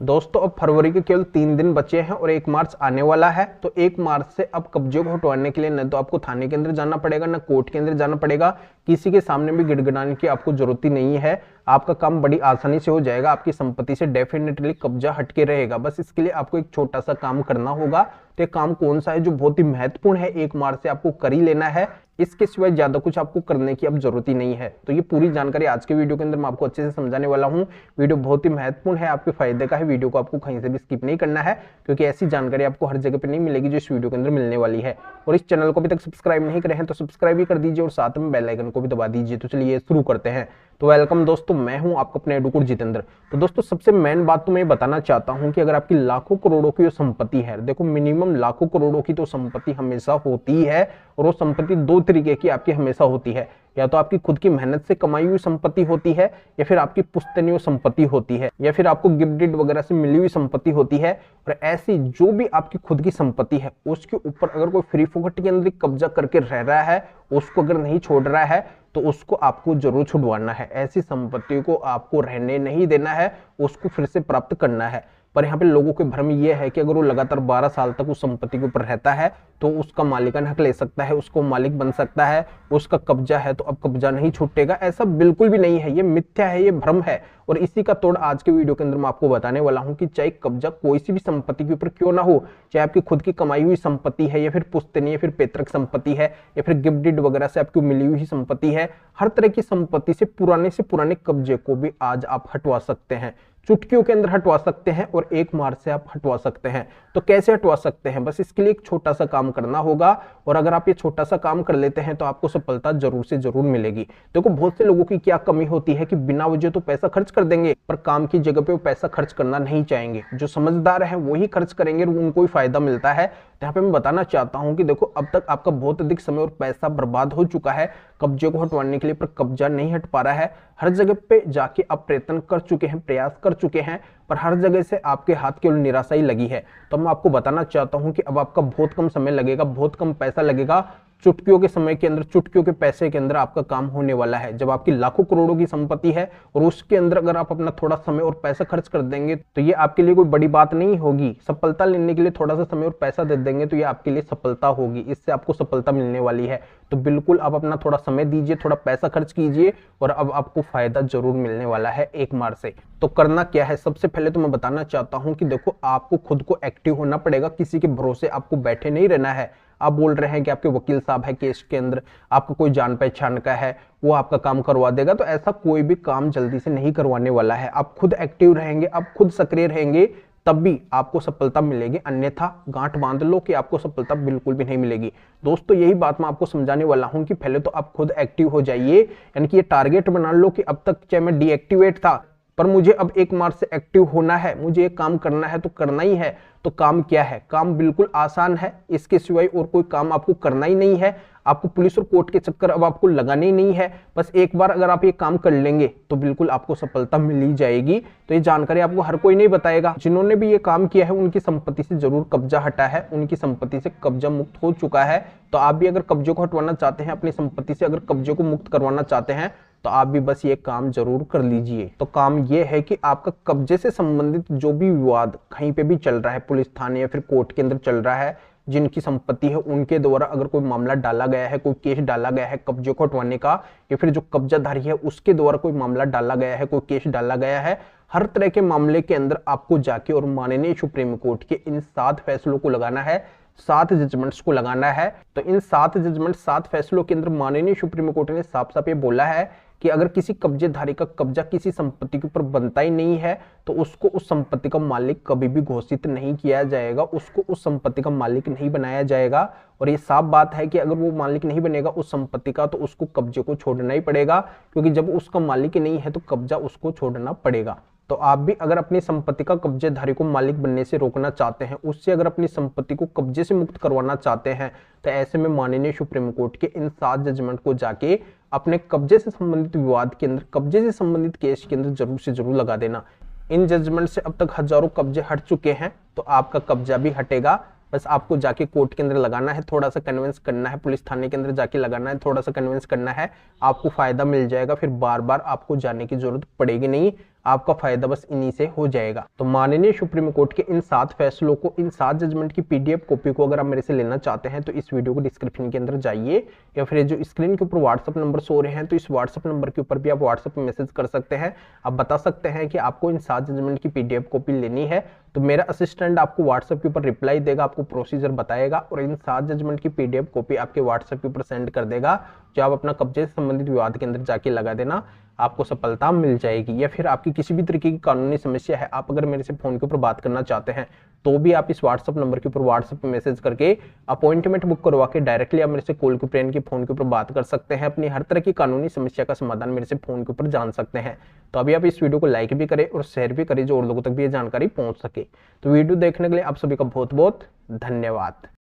दोस्तों अब फरवरी के केवल 3 दिन बचे हैं और 1 मार्च आने वाला है। तो 1 मार्च से अब कब्जे को हटवाने के लिए न तो आपको थाने के अंदर जाना पड़ेगा, न कोर्ट के अंदर जाना पड़ेगा, किसी के सामने भी गिड़गिड़ाने की आपको जरूरत ही नहीं है। आपका काम बड़ी आसानी से हो जाएगा, आपकी संपत्ति से डेफिनेटली कब्जा हटके रहेगा। बस इसके लिए आपको एक छोटा सा काम करना होगा। तो काम कौन सा है जो बहुत ही महत्वपूर्ण है, 1 मार्च से आपको कर ही लेना है। इसके सिवाय ज्यादा कुछ आपको करने की अब जरूरत ही नहीं है। तो ये पूरी जानकारी आज के वीडियो के अंदर मैं आपको अच्छे से समझाने वाला हूँ। वीडियो बहुत ही महत्वपूर्ण है, आपके फायदे का है। वीडियो को आपको कहीं से भी स्किप नहीं करना है, क्योंकि ऐसी जानकारी आपको हर जगह पे नहीं मिलेगी जो इस वीडियो के अंदर मिलने वाली है। और इस चैनल को अभी तक सब्सक्राइब नहीं करे हैं तो सब्सक्राइब भी कर दीजिए और साथ में बेल आइकन को भी दबा दीजिए। तो चलिए शुरू करते हैं। तो वेलकम दोस्तों, मैं हूं आपका अपने एडुकुट जितेंद्र। तो दोस्तों सबसे मेन बात तो मैं बताना चाहता हूं कि अगर आपकी लाखों करोड़ों की संपत्ति है, देखो मिनिमम लाखों करोड़ों की तो संपत्ति हमेशा होती है। और वो संपत्ति दो तरीके की आपकी हमेशा होती है, या तो आपकी खुद की मेहनत से कमाई हुई संपत्ति होती है, या फिर आपकी पुश्तैनी संपत्ति होती है, या फिर आपको गिफ्ट डीड वगैरह से मिली हुई संपत्ति होती है। और ऐसी जो भी आपकी खुद की संपत्ति है उसके ऊपर अगर कोई फ्री फोकट के अंदर कब्जा करके रह रहा है, उसको अगर नहीं छोड़ रहा है, तो उसको आपको जरूर छुड़वाना है। ऐसी संपत्ति को आपको रहने नहीं देना है, उसको फिर से प्राप्त करना है। पर यहाँ पे लोगों के भ्रम यह है कि अगर वो लगातार 12 साल तक उस संपत्ति के ऊपर रहता है तो उसका मालिकाना हक ले सकता है, उसको मालिक बन सकता है, उसका कब्जा है तो अब कब्जा नहीं छूटेगा। ऐसा बिल्कुल भी नहीं है, ये मिथ्या है, ये भ्रम है। और इसी का तोड़ आज के वीडियो के अंदर मैं आपको बताने वाला हूं कि चाहे कब्जा कोई सी भी संपत्ति के ऊपर क्यों ना हो, चाहे आपकी खुद की कमाई हुई संपत्ति है, या फिर पुश्तैनी, या फिर पैतृक संपत्ति है, या फिर गिफ्ट डीड वगैरह से आपको मिली हुई संपत्ति है, हर तरह की संपत्ति से पुराने कब्जे को भी आज आप हटवा सकते हैं। चुटकियों के अंदर हटवा सकते हैं और 1 मार्च से आप हटवा सकते हैं। तो कैसे हटवा सकते हैं, बस इसके लिए एक छोटा सा काम करना होगा। और अगर आप ये छोटा सा काम कर लेते हैं तो आपको सफलता जरूर से जरूर मिलेगी। देखो बहुत से लोगों की क्या कमी होती है कि बिना वजह तो पैसा खर्च कर देंगे, पर काम की जगह पे वो पैसा खर्च करना नहीं चाहेंगे। जो समझदार है वही खर्च करेंगे और उनको ही फायदा मिलता है। तो यहाँ पे मैं बताना चाहता हूँ कि देखो अब तक आपका बहुत अधिक समय और पैसा बर्बाद हो चुका है कब्जे को हटवाने के लिए, पर कब्जा नहीं हट पा रहा है। हर जगह पे जाके आप प्रयत्न कर चुके हैं, प्रयास कर चुके हैं, पर हर जगह से आपके हाथ केवल निराशा ही लगी है। तो मैं आपको बताना चाहता हूं कि अब आपका बहुत कम समय लगेगा, बहुत कम पैसा लगेगा। चुटकियों के समय के अंदर, चुटकियों के पैसे के अंदर आपका काम होने वाला है। जब आपकी लाखों करोड़ों की संपत्ति है और उसके अंदर अगर आप अपना थोड़ा समय और पैसा खर्च कर देंगे तो ये आपके लिए कोई बड़ी बात नहीं होगी। सफलता लेने के लिए थोड़ा सा समय और पैसा दे देंगे तो ये आपके लिए सफलता होगी, इससे आपको सफलता मिलने वाली है। तो बिल्कुल आप अपना थोड़ा समय दीजिए, थोड़ा पैसा खर्च कीजिए और अब आपको फायदा जरूर मिलने वाला है 1 मार्च से। तो करना क्या है, सबसे पहले तो मैं बताना चाहता हूं कि देखो आपको खुद को एक्टिव होना पड़ेगा, किसी के भरोसे आपको बैठे नहीं रहना है। आप बोल रहे हैं कि आपके वकील साहब है केस के अंदर, आपका कोई जान पहचान का है, वो आपका काम करवा देगा, तो ऐसा कोई भी काम जल्दी से नहीं करवाने वाला है। आप खुद एक्टिव रहेंगे, आप खुद सक्रिय रहेंगे, तब भी आपको सफलता मिलेगी। अन्यथा गांठ बांध लो कि आपको सफलता बिल्कुल भी नहीं मिलेगी। दोस्तों यही बात मैं आपको समझाने वाला हूं कि पहले तो आप खुद एक्टिव हो जाइए, यानी कि ये टारगेट बना लो कि अब तक चाहे मैं डीएक्टिवेट था, पर मुझे अब 1 मार्च से एक्टिव होना है, मुझे ये काम करना है तो करना ही है। तो काम क्या है, काम बिल्कुल आसान है, इसके सिवाय और कोई काम आपको करना ही नहीं है। आपको पुलिस और कोर्ट के चक्कर अब आपको लगाने ही नहीं है। बस एक बार अगर आप ये काम कर लेंगे तो बिल्कुल आपको सफलता मिल ही जाएगी। तो ये जानकारी आपको हर कोई नहीं बताएगा। जिन्होंने भी ये काम किया है उनकी संपत्ति से जरूर कब्जा हटा है, उनकी संपत्ति से कब्जा मुक्त हो चुका है। तो आप भी अगर कब्जे को हटवाना चाहते हैं, अपनी संपत्ति से अगर कब्जे को मुक्त करवाना चाहते हैं, तो आप भी बस ये काम जरूर कर लीजिए। तो काम ये है कि आपका कब्जे से संबंधित जो भी विवाद कहीं पे भी चल रहा है, पुलिस थाने या फिर कोर्ट के अंदर चल रहा है, जिनकी संपत्ति है उनके द्वारा अगर कोई मामला डाला गया है, कोई केस डाला गया है कब्जे को हटवाने का, या फिर जो कब्जाधारी है उसके द्वारा कोई मामला डाला गया है, कोई केस डाला गया है, हर तरह के मामले के अंदर आपको जाके और माननीय सुप्रीम कोर्ट के इन 7 फैसलों को लगाना है, 7 जजमेंट्स को लगाना है। तो इन 7 जजमेंट, 7 फैसलों के अंदर माननीय सुप्रीम कोर्ट ने साफ साफ ये बोला है कि अगर किसी कब्जेधारी का कब्जा किसी संपत्ति के ऊपर बनता ही नहीं है तो उसको उस संपत्ति का मालिक कभी भी घोषित नहीं किया जाएगा, उसको उस संपत्ति का मालिक नहीं बनाया जाएगा। और ये साफ बात है कि अगर वो मालिक नहीं बनेगा उस संपत्ति का तो उसको कब्जे को छोड़ना ही पड़ेगा, क्योंकि जब उसका मालिक नहीं है तो कब्जा उसको छोड़ना पड़ेगा। तो आप भी अगर अपनी संपत्ति का कब्जेधारी को मालिक बनने से रोकना चाहते हैं, उससे अगर अपनी संपत्ति को कब्जे से मुक्त करवाना चाहते हैं, तो ऐसे में माननीय सुप्रीम कोर्ट के इन 7 जजमेंट को जाके अपने कब्जे से संबंधित विवाद के अंदर, कब्जे से संबंधित केस के अंदर जरूर से जरूर लगा देना। इन जजमेंट से अब तक हजारों कब्जे हट चुके हैं, तो आपका कब्जा भी हटेगा। बस आपको जाके कोर्ट के अंदर लगाना है, थोड़ा सा कन्विंस करना है, पुलिस थाने के अंदर जाके लगाना है, थोड़ा सा कन्विंस करना है, आपको फायदा मिल जाएगा। फिर बार बार आपको जाने की जरूरत पड़ेगी नहीं। आपका फायदा बस इन्हीं से हो जाएगा। तो माननीय सुप्रीम कोर्ट के इन 7 फैसलों को, इन 7 जजमेंट की पीडीएफ कॉपी को अगर आप मेरे से लेना चाहते हैं तो इस वीडियो को डिस्क्रिप्शन के अंदर जाइए, या फिर जो स्क्रीन के ऊपर व्हाट्सएप नंबर सो रहे हैं तो इस व्हाट्सएप नंबर के ऊपर भी आप व्हाट्सएप पे मैसेज कर सकते हैं। आप बता सकते हैं कि आपको इन 7 जजमेंट की पीडीएफ कॉपी लेनी है, तो मेरा असिस्टेंट आपको व्हाट्सएप के ऊपर रिप्लाई देगा, आपको प्रोसीजर बताएगा और इन 7 जजमेंट की पीडीएफ कॉपी आपके व्हाट्सएप के ऊपर सेंड कर देगा, जो आप अपना कब्जे से संबंधित विवाद के अंदर जाके लगा देना, आपको सफलता मिल जाएगी। या फिर आपकी किसी भी तरीके की कानूनी समस्या है, आप अगर मेरे से फोन के ऊपर बात करना चाहते हैं तो भी आप इस व्हाट्सएप नंबर के ऊपर व्हाट्सएप पे मैसेज करके अपॉइंटमेंट बुक करवा के डायरेक्टली आप मेरे से कॉल के ऊपर यानी कि फोन के ऊपर बात कर सकते हैं। अपनी हर तरह की कानूनी समस्या का समाधान मेरे से फोन के ऊपर जान सकते हैं। तो अभी आप इस वीडियो को लाइक भी करें और शेयर भी करें, जो और लोगों तक भी ये जानकारी पहुंच सके। तो वीडियो देखने के लिए आप सभी का बहुत बहुत धन्यवाद।